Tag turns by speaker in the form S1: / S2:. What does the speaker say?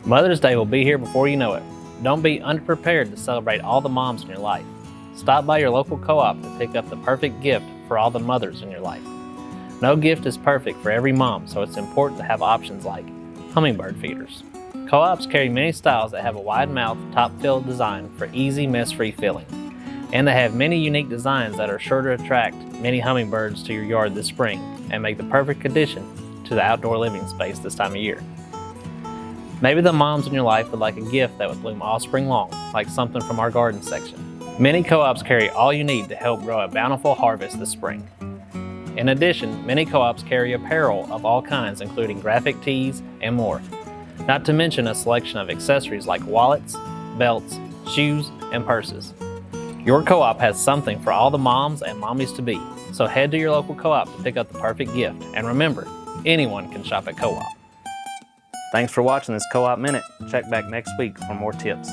S1: Mother's Day will be here before you know it. Don't be underprepared to celebrate all the moms in your life. Stop by your local co-op to pick up the perfect gift for all the mothers in your life. No gift is perfect for every mom, so it's important to have options like hummingbird feeders. Co-ops carry many styles that have a wide mouth, top-filled design for easy, mess-free filling. And they have many unique designs that are sure to attract many hummingbirds to your yard this spring and make the perfect addition to the outdoor living space this time of year. Maybe the moms in your life would like a gift that would bloom all spring long, like something from our garden section. Many co-ops carry all you need to help grow a bountiful harvest this spring. In addition, many co-ops carry apparel of all kinds, including graphic tees and more. Not to mention a selection of accessories like wallets, belts, shoes, and purses. Your co-op has something for all the moms and mommies to be, so head to your local co-op to pick up the perfect gift. And remember, anyone can shop at co-op. Thanks for watching this Co-op Minute. Check back next week for more tips.